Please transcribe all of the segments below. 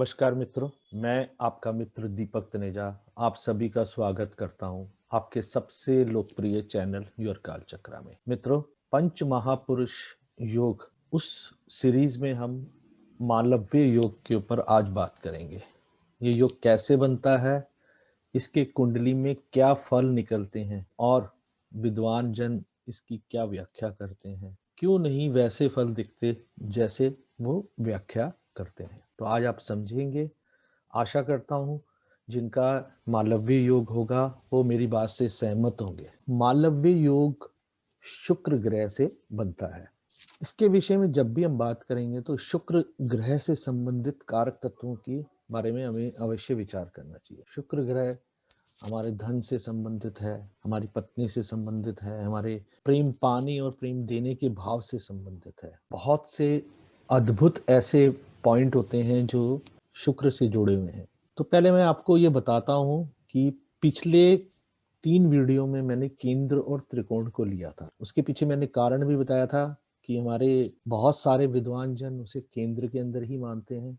नमस्कार मित्रों, मैं आपका मित्र दीपक तनेजा आप सभी का स्वागत करता हूं आपके सबसे लोकप्रिय चैनल योर काल चक्रा में। मित्रों, पंच महापुरुष योग उस सीरीज में हम मालव्य योग के ऊपर आज बात करेंगे। ये योग कैसे बनता है, इसके कुंडली में क्या फल निकलते हैं और विद्वान जन इसकी क्या व्याख्या करते हैं, क्यों नहीं वैसे फल दिखते जैसे वो व्याख्या करते हैं। तो आज आप समझेंगे। आशा करता हूँ जिनका मालव्य योग होगा वो मेरी बात से सहमत होंगे। मालव्य योग शुक्र ग्रह से बनता है। इसके विषय में जब भी हम बात करेंगे तो शुक्र ग्रह से संबंधित कारक तत्वों के बारे में हमें अवश्य विचार करना चाहिए। शुक्र ग्रह हमारे धन से संबंधित है, हमारी पत्नी से संबंधित है, हमारे प्रेम पाने और प्रेम देने के भाव से संबंधित है। बहुत से अद्भुत ऐसे पॉइंट होते हैं जो शुक्र से जुड़े हुए हैं। तो पहले मैं आपको ये बताता हूँ कि पिछले 3 वीडियो में मैंने केंद्र और त्रिकोण को लिया था। उसके पीछे मैंने कारण भी बताया था कि हमारे बहुत सारे विद्वान जन उसे केंद्र के अंदर ही मानते हैं।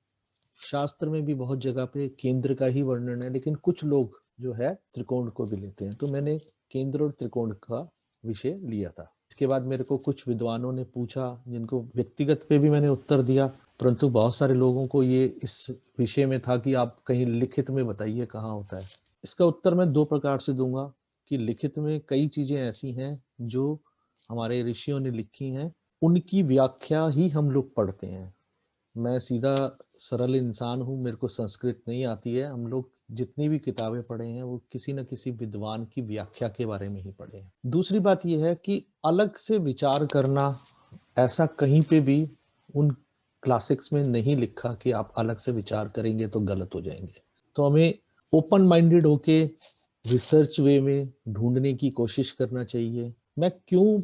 शास्त्र में भी बहुत जगह पे केंद्र का ही वर्णन है, लेकिन कुछ लोग जो है त्रिकोण को भी लेते हैं। तो मैंने केंद्र और त्रिकोण का विषय लिया था। इसके बाद मेरे को कुछ विद्वानों ने पूछा, जिनको व्यक्तिगत पे भी मैंने उत्तर दिया, परंतु बहुत सारे लोगों को ये इस विषय में था कि आप कहीं लिखित में बताइए कहाँ होता है। इसका उत्तर मैं 2 प्रकार से दूंगा कि लिखित में कई चीजें ऐसी हैं जो हमारे ऋषियों ने लिखी हैं, उनकी व्याख्या ही हम लोग पढ़ते हैं। मैं सीधा सरल इंसान हूँ, मेरे को संस्कृत नहीं आती है। हम लोग जितनी भी किताबें पढ़े हैं वो किसी न किसी विद्वान की व्याख्या के बारे में ही पढ़े हैं। दूसरी बात यह है कि अलग से विचार करना, ऐसा कहीं पे भी उन क्लासिक्स में नहीं लिखा कि आप अलग से विचार करेंगे तो गलत हो जाएंगे। तो हमें ओपन माइंडेड होके रिसर्च वे में ढूंढने की कोशिश करना चाहिए। मैं क्यों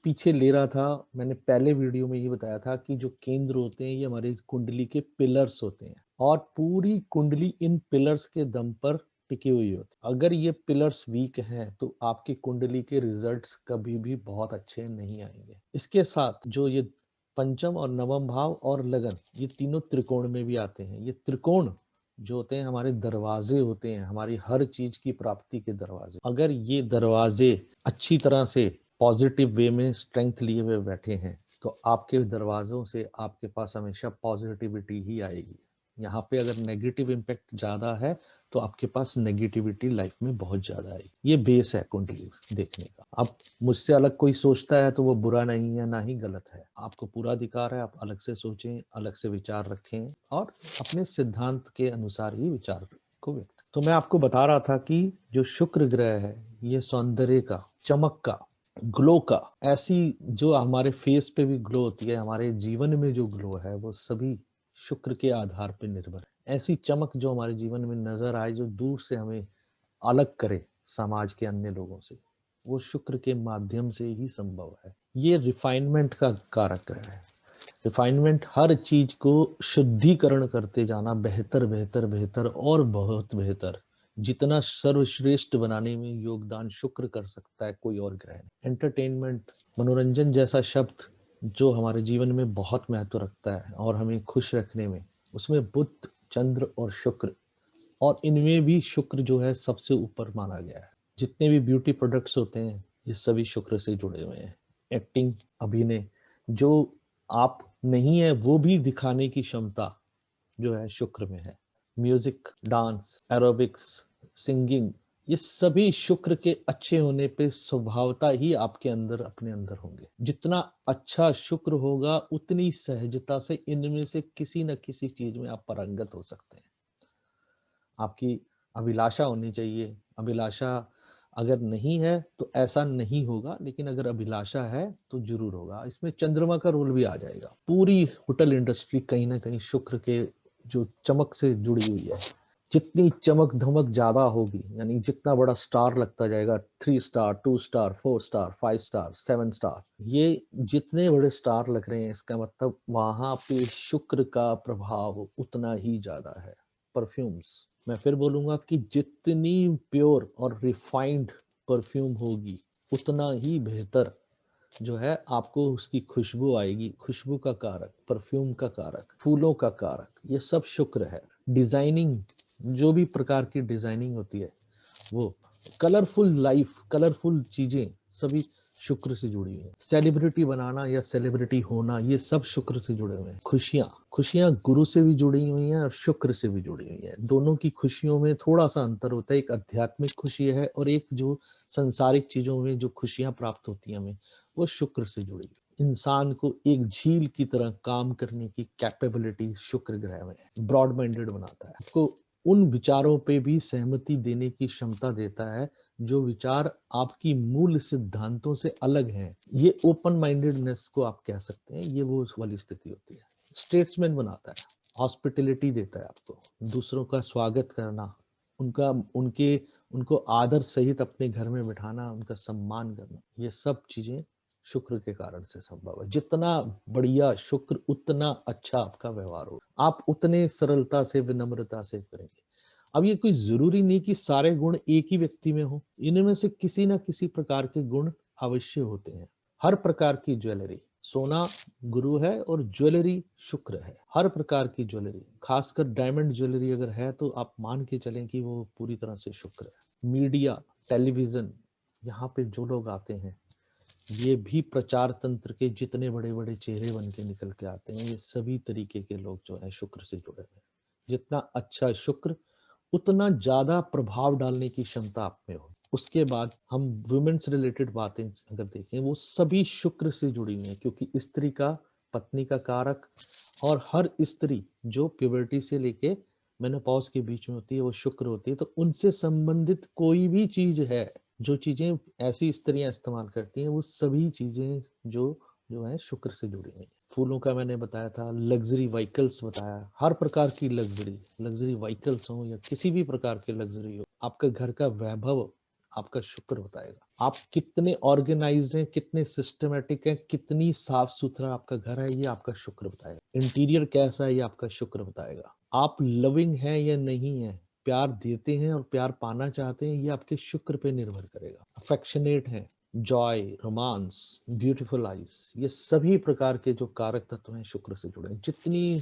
पीछे ले रहा था, मैंने पहले वीडियो में ये बताया था कि जो केंद्र होते हैं ये हमारी कुंडली के पिलर्स होते हैं और पूरी कुंडली इन पिलर्स के दम पर टिकी हुई होती है। अगर ये पिलर्स वीक हैं तो आपकी कुंडली के रिजल्ट्स कभी भी बहुत अच्छे नहीं आएंगे। इसके साथ जो ये पंचम और नवम भाव और लगन, ये तीनों त्रिकोण में भी आते हैं। ये त्रिकोण जो होते हैं हमारे दरवाजे होते हैं, हमारी हर चीज की प्राप्ति के दरवाजे। अगर ये दरवाजे अच्छी तरह से पॉजिटिव वे में स्ट्रेंथ लिए हुए बैठे हैं तो आपके दरवाजों से आपके पास हमेशा पॉजिटिविटी ही आएगी। यहाँ पे अगर नेगेटिव इम्पैक्ट ज्यादा है तो आपके पास नेगेटिविटी लाइफ में बहुत ज्यादा आएगी। ये बेस है कुंडली देखने का। अब मुझसे अलग कोई सोचता है तो वो बुरा नहीं है, ना ही गलत है। आपको पूरा अधिकार है, आप अलग से सोचें, अलग से विचार रखें और अपने सिद्धांत के अनुसार ही विचार को व्यक्त। तो मैं आपको बता रहा था कि जो शुक्र ग्रह है ये सौंदर्य का, चमक का, ग्लो का, ऐसी जो हमारे फेस पे भी ग्लो होती है, हमारे जीवन में जो ग्लो है वो सभी शुक्र के आधार पर निर्भर है। ऐसी चमक जो हमारे जीवन में नजर आए, जो दूर से हमें अलग करे समाज के अन्य लोगों से, वो शुक्र के माध्यम से ही संभव है। ये रिफाइनमेंट का कारक है। रिफाइनमेंट हर चीज को शुद्धिकरण करते जाना, बेहतर बेहतर बेहतर और बहुत बेहतर। जितना सर्वश्रेष्ठ बनाने में योगदान शुक्र कर सकता है कोई और ग्रह नहीं। एंटरटेनमेंट, मनोरंजन जैसा शब्द जो हमारे जीवन में बहुत महत्व रखता है और हमें खुश रखने में, उसमें बुध, चंद्र और शुक्र, और इनमें भी शुक्र जो है सबसे ऊपर माना गया है। जितने भी ब्यूटी प्रोडक्ट्स होते हैं ये सभी शुक्र से जुड़े हुए हैं। एक्टिंग, अभिनय जो आप नहीं है वो भी दिखाने की क्षमता जो है शुक्र में है। म्यूजिक, डांस, एरोबिक्स, सिंगिंग, ये सभी शुक्र के अच्छे होने पे स्वभावता ही आपके अंदर अपने अंदर होंगे। जितना अच्छा शुक्र होगा उतनी सहजता से इनमें से किसी न किसी चीज में आप पारंगत हो सकते हैं। आपकी अभिलाषा होनी चाहिए। अभिलाषा अगर नहीं है तो ऐसा नहीं होगा, लेकिन अगर अभिलाषा है तो जरूर होगा। इसमें चंद्रमा का रोल भी आ जाएगा। पूरी होटल इंडस्ट्री कहीं ना कहीं शुक्र के जो चमक से जुड़ी हुई है। जितनी चमक धमक ज्यादा होगी, यानी जितना बड़ा स्टार लगता जाएगा, 3 star, 2 star, 4 star, 5 star, 7 star, ये जितने बड़े स्टार लग रहे हैं इसका मतलब वहां पे शुक्र का प्रभाव उतना ही ज्यादा है। परफ्यूम्स, मैं फिर बोलूंगा कि जितनी प्योर और रिफाइंड परफ्यूम होगी उतना ही बेहतर जो है आपको उसकी खुशबू आएगी। खुशबू का कारक, परफ्यूम का कारक, फूलों का कारक, ये सब शुक्र है। डिजाइनिंग, जो भी प्रकार की डिजाइनिंग होती है, वो कलरफुल लाइफ, कलरफुल चीजें सभी शुक्र से जुड़ी हुई है। सेलिब्रिटी बनाना या सेलिब्रिटी होना, ये सब शुक्र से जुड़े हुए हैं। खुशियां, खुशियां गुरु से भी जुड़ी हुई हैं और शुक्र से भी जुड़ी हुई हैं। दोनों की खुशियों में थोड़ा सा अंतर होता है, एक आध्यात्मिक खुशी है और एक जो संसारिक चीजों में जो खुशियां प्राप्त होती हैं हमें, वो शुक्र से जुड़ी हुई। इंसान को एक झील की तरह काम करने की कैपेबिलिटी शुक्र ग्रह में है, ब्रॉड माइंडेड बनाता है, आपको उन विचारों पे भी सहमति देने की क्षमता देता है जो विचार आपकी मूल सिद्धांतों से अलग हैं। ये ओपन माइंडेडनेस को आप कह सकते हैं, ये वो वाली स्थिति होती है। स्टेट्समैन बनाता है, हॉस्पिटलिटी देता है आपको, दूसरों का स्वागत करना, उनका उनके उनको आदर सहित अपने घर में बिठाना, उनका सम्मान करना, ये सब चीजें शुक्र के कारण से संभव है। जितना बढ़िया शुक्र, उतना अच्छा आपका व्यवहार हो, आप उतने सरलता से, विनम्रता से करेंगे। अब ये कोई जरूरी नहीं कि सारे गुण एक ही व्यक्ति में हो, इनमें से किसी ना किसी प्रकार के गुण अवश्य होते हैं। हर प्रकार की ज्वेलरी, सोना गुरु है और ज्वेलरी शुक्र है। हर प्रकार की ज्वेलरी, खासकर डायमंड ज्वेलरी अगर है तो आप मान के चलें कि वो पूरी तरह से शुक्र है। मीडिया, टेलीविजन, यहाँ पे जो लोग आते हैं, ये भी प्रचार तंत्र के जितने बड़े बड़े चेहरे बन के निकल के आते हैं, ये सभी तरीके के लोग जो है शुक्र से जुड़े हुए हैं। जितना अच्छा शुक्र, उतना ज्यादा प्रभाव डालने की क्षमता आप में हो। उसके बाद हम वुमेन्स रिलेटेड बातें अगर देखें, वो सभी शुक्र से जुड़ी हुई हैं, क्योंकि स्त्री का, पत्नी का कारक, और हर स्त्री जो प्यूबर्टी से लेके मेनोपॉज के बीच में होती है, वो शुक्र होती है। तो उनसे संबंधित कोई भी चीज है, जो चीजें ऐसी स्त्रियां इस्तेमाल करती हैं, वो सभी चीजें जो जो है शुक्र से जुड़ी हुई हैं। फूलों का मैंने बताया था, लग्जरी व्हीकल्स बताया, हर प्रकार की लग्जरी, लग्जरी व्हीकल्स हो या किसी भी प्रकार के लग्जरी हो, आपका घर का वैभव आपका शुक्र बताएगा। आप कितने ऑर्गेनाइज्ड हैं, कितने सिस्टमेटिक हैं, कितनी साफ सुथरा आपका घर है, ये आपका शुक्र बताएगा। इंटीरियर कैसा है, ये आपका शुक्र बताएगा। आप लविंग हैं या नहीं है, प्यार देते हैं और प्यार पाना चाहते हैं, ये आपके शुक्र पे निर्भर करेगा। अफेक्शनेट हैं, जॉय, रोमांस, ब्यूटीफुल आईज, ये सभी प्रकार के जो कारक तत्व हैं शुक्र से जुड़े हैं। जितनी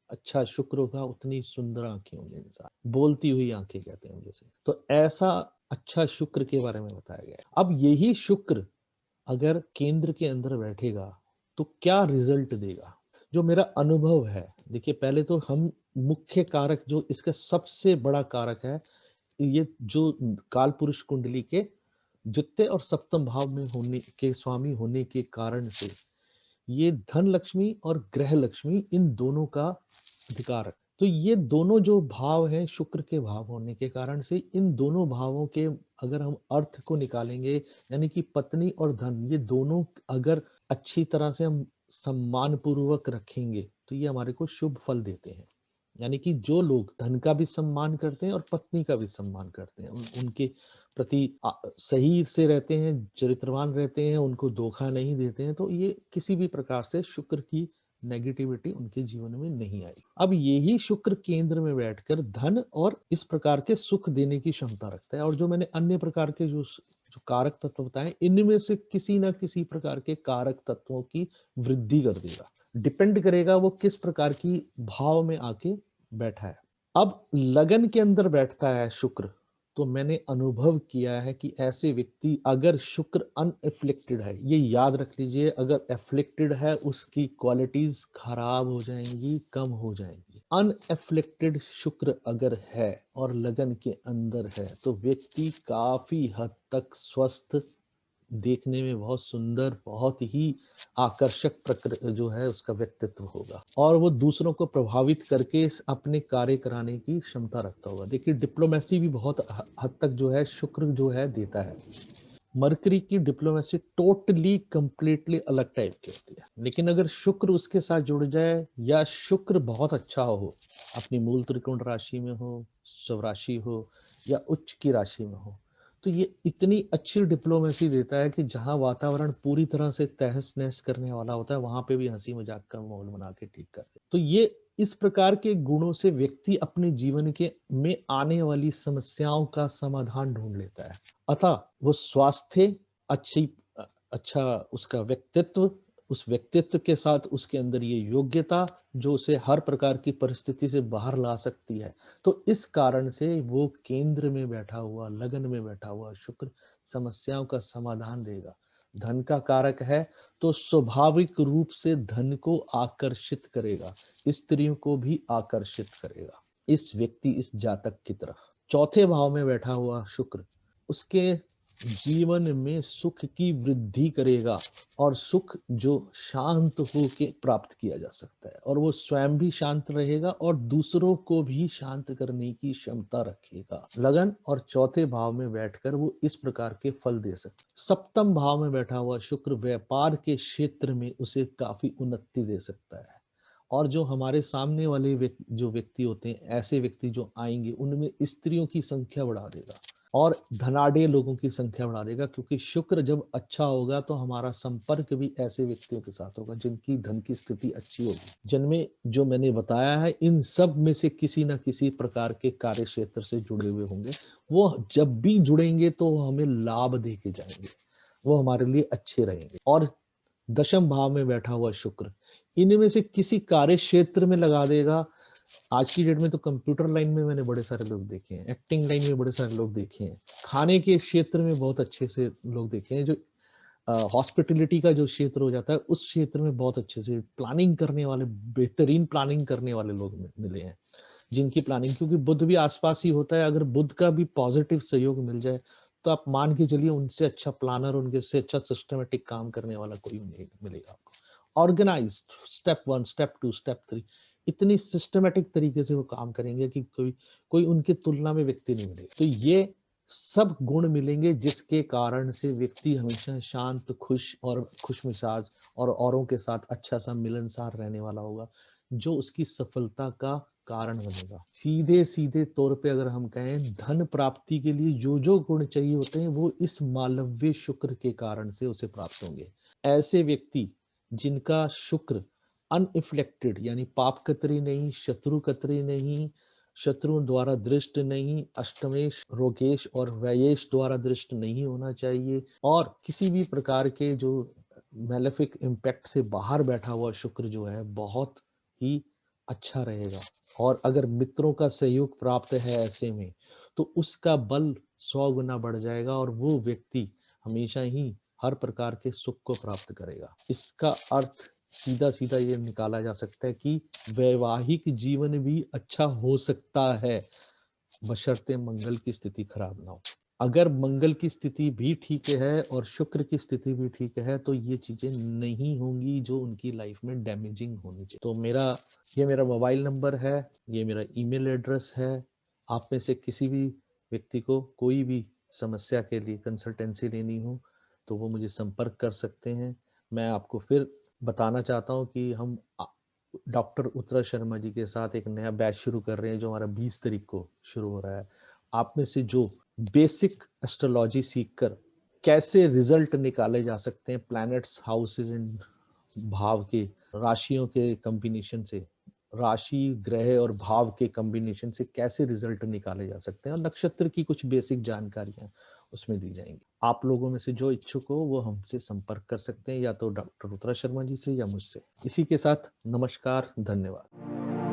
अच्छा शुक्र होगा उतनी सुंदर आंखें होंगी इंसान, बोलती हुई आंखें कहते हैं जैसे। तो ऐसा अच्छा शुक्र के बारे में बताया गया है। अब यही शुक्र अगर केंद्र के अंदर बैठेगा तो क्या रिजल्ट देगा, जो मेरा अनुभव है। देखिए, पहले तो हम मुख्य कारक, जो इसका सबसे बड़ा कारक है, ये जो काल पुरुष कुंडली के द्वितीय और सप्तम भाव में होने के स्वामी होने के कारण से, ये धन लक्ष्मी और ग्रह लक्ष्मी, इन दोनों का अधिकार है। तो ये दोनों जो भाव हैं शुक्र के भाव होने के कारण से, इन दोनों भावों के अगर हम अर्थ को निकालेंगे, यानी कि पत्नी और धन, ये दोनों अगर अच्छी तरह से हम सम्मान पूर्वक रखेंगे तो ये हमारे को शुभ फल देते हैं। यानी कि जो लोग धन का भी सम्मान करते हैं और पत्नी का भी सम्मान करते हैं, उनके प्रति सही से रहते हैं, चरित्रवान रहते हैं, उनको धोखा नहीं देते हैं, तो ये किसी भी प्रकार से शुक्र की नेगेटिविटी उनके जीवन में नहीं आई। अब यही शुक्र केंद्र में बैठकर धन और इस प्रकार के सुख देने की क्षमता रखता है। और जो मैंने अन्य प्रकार के जो कारक तत्व बताए, इनमें से किसी ना किसी प्रकार के कारक तत्वों की वृद्धि कर देगा। डिपेंड करेगा वो किस प्रकार की भाव में आके बैठा है। अब लगन के अंदर बैठता है शुक्र, तो मैंने अनुभव किया है कि ऐसे व्यक्ति, अगर शुक्र अनएफ्लिक्टेड है, ये याद रख लीजिए, अगर एफ्लिक्टेड है उसकी क्वालिटीज खराब हो जाएंगी, कम हो जाएंगी। अनएफ्लिक्टेड शुक्र अगर है और लगन के अंदर है, तो व्यक्ति काफी हद तक स्वस्थ, देखने में बहुत सुंदर, बहुत ही आकर्षक जो है उसका व्यक्तित्व होगा, और वो दूसरों को प्रभावित करके अपने कार्य कराने की क्षमता रखता होगा। देखिए, डिप्लोमेसी भी बहुत हद तक जो है शुक्र जो है देता है। मरकरी की डिप्लोमेसी टोटली कंप्लीटली अलग टाइप की होती है, लेकिन अगर शुक्र उसके साथ जुड़ जाए, या शुक्र बहुत अच्छा हो, अपनी मूल त्रिकोण राशि में हो, स्वराशि हो, या उच्च की राशि में हो, तो ये इतनी अच्छी डिप्लोमेसी देता है कि जहां वातावरण पूरी तरह से तहस नहस करने वाला होता है, वहां पे भी हंसी मजाक का माहौल बना के ठीक कर दे। तो ये इस प्रकार के गुणों से व्यक्ति अपने जीवन के में आने वाली समस्याओं का समाधान ढूंढ लेता है। अतः वो स्वास्थ्य अच्छी, अच्छा उसका व्यक्तित्व, उस व्यक्तित्व के साथ उसके अंदर ये योग्यता जो उसे हर प्रकार की परिस्थिति से बाहर ला सकती है। तो इस कारण से वो केंद्र में बैठा हुआ, लगन में बैठा हुआ शुक्र समस्याओं का समाधान देगा। धन का कारक है तो स्वाभाविक रूप से धन को आकर्षित करेगा, स्त्रियों को भी आकर्षित करेगा इस व्यक्ति, इस जातक की तरफ। चौथे भाव में बैठा हुआ शुक्र उसके जीवन में सुख की वृद्धि करेगा, और सुख जो शांत होके प्राप्त किया जा सकता है, और वो स्वयं भी शांत रहेगा और दूसरों को भी शांत करने की क्षमता रखेगा। लगन और चौथे भाव में बैठकर वो इस प्रकार के फल दे सकता है। सप्तम भाव में बैठा हुआ शुक्र व्यापार के क्षेत्र में उसे काफी उन्नति दे सकता है, और जो हमारे सामने वाले जो व्यक्ति होते हैं, ऐसे व्यक्ति जो आएंगे उनमें स्त्रियों की संख्या बढ़ा देगा और धनाढ़ लोगों की संख्या बढ़ा देगा, क्योंकि शुक्र जब अच्छा होगा तो हमारा संपर्क भी ऐसे व्यक्तियों के साथ होगा जिनकी धन की स्थिति अच्छी होगी, जिनमें जो मैंने बताया है इन सब में से किसी न किसी प्रकार के कार्य क्षेत्र से जुड़े हुए होंगे। वो जब भी जुड़ेंगे तो वो हमें लाभ दे के जाएंगे, वो हमारे लिए अच्छे रहेंगे। और दशम भाव में बैठा हुआ शुक्र इनमें से किसी कार्य क्षेत्र में लगा देगा। आज की डेट में तो कंप्यूटर लाइन में मैंने बड़े सारे लोग देखे हैं, एक्टिंग लाइन में बड़े सारे लोग देखे हैं, खाने के क्षेत्र में बहुत अच्छे से लोग देखे हैं, जो हॉस्पिटलिटी का जो क्षेत्र हो जाता है उस क्षेत्र में बहुत अच्छे से प्लानिंग करने वाले, बेहतरीन प्लानिंग करने वाले लोग मिले हैं, जिनकी प्लानिंग, क्योंकि बुध भी आसपास ही होता है, अगर बुध का भी पॉजिटिव सहयोग मिल जाए तो आप मान के चलिए उनसे अच्छा प्लानर, उनके से अच्छा सिस्टमेटिक काम करने वाला कोई नहीं मिलेगा आपको। ऑर्गेनाइज्ड, स्टेप 1, स्टेप 2, स्टेप 3, इतनी सिस्टमेटिक तरीके से वो काम करेंगे कि कोई कोई उनके तुलना में व्यक्ति नहीं मिलेगा। तो ये सब गुण मिलेंगे जिसके कारण से व्यक्ति हमेशा शांत, खुश और खुश मिजाज और औरों के साथ अच्छा सा मिलनसार रहने वाला होगा, जो उसकी सफलता का कारण बनेगा। सीधे सीधे तौर पे अगर हम कहें, धन प्राप्ति के लिए जो जो गुण चाहिए होते हैं वो इस मालव्य शुक्र के कारण से उसे प्राप्त होंगे। ऐसे व्यक्ति जिनका शुक्र अनइफ्लेक्टेड यानी पाप कतरी नहीं, शत्रु कतरी नहीं, शत्रुओं द्वारा दृष्ट नहीं, अष्टमेश, रोगेश और व्ययेश द्वारा दृष्ट नहीं होना चाहिए, और किसी भी प्रकार के जो मेलेफिक इम्पैक्ट से बाहर बैठा हुआ शुक्र जो है बहुत ही अच्छा रहेगा। और अगर मित्रों का सहयोग प्राप्त है ऐसे में, तो उसका बल 100 गुना बढ़ जाएगा और वो व्यक्ति हमेशा ही हर प्रकार के सुख को प्राप्त करेगा। इसका अर्थ सीधा सीधा ये निकाला जा सकता है कि वैवाहिक जीवन भी अच्छा हो सकता है, बशर्ते मंगल की स्थिति खराब ना हो। अगर मंगल की स्थिति भी ठीक है और शुक्र की स्थिति भी ठीक है तो ये चीजें नहीं होंगी जो उनकी लाइफ में डैमेजिंग होनी चाहिए। तो ये मेरा मोबाइल नंबर है, ये मेरा ईमेल एड्रेस है। आप में से किसी भी व्यक्ति को कोई भी समस्या के लिए कंसल्टेंसी लेनी हो तो वो मुझे संपर्क कर सकते हैं। मैं आपको फिर बताना चाहता हूँ कि हम डॉक्टर उत्तरा शर्मा जी के साथ एक नया बैच शुरू कर रहे हैं जो हमारा 20 तारीख को शुरू हो रहा है। आप में से जो बेसिक एस्ट्रोलॉजी सीखकर कैसे रिजल्ट निकाले जा सकते हैं प्लैनेट्स, हाउसेस एंड भाव के, राशियों के कॉम्बिनेशन से, राशि, ग्रह और भाव के कॉम्बिनेशन से कैसे रिजल्ट निकाले जा सकते हैं, और नक्षत्र की कुछ बेसिक जानकारियां उसमें दी जाएंगी। आप लोगों में से जो इच्छुक हो वो हमसे संपर्क कर सकते हैं, या तो डॉक्टर उत्तरा शर्मा जी से या मुझसे। इसी के साथ नमस्कार, धन्यवाद।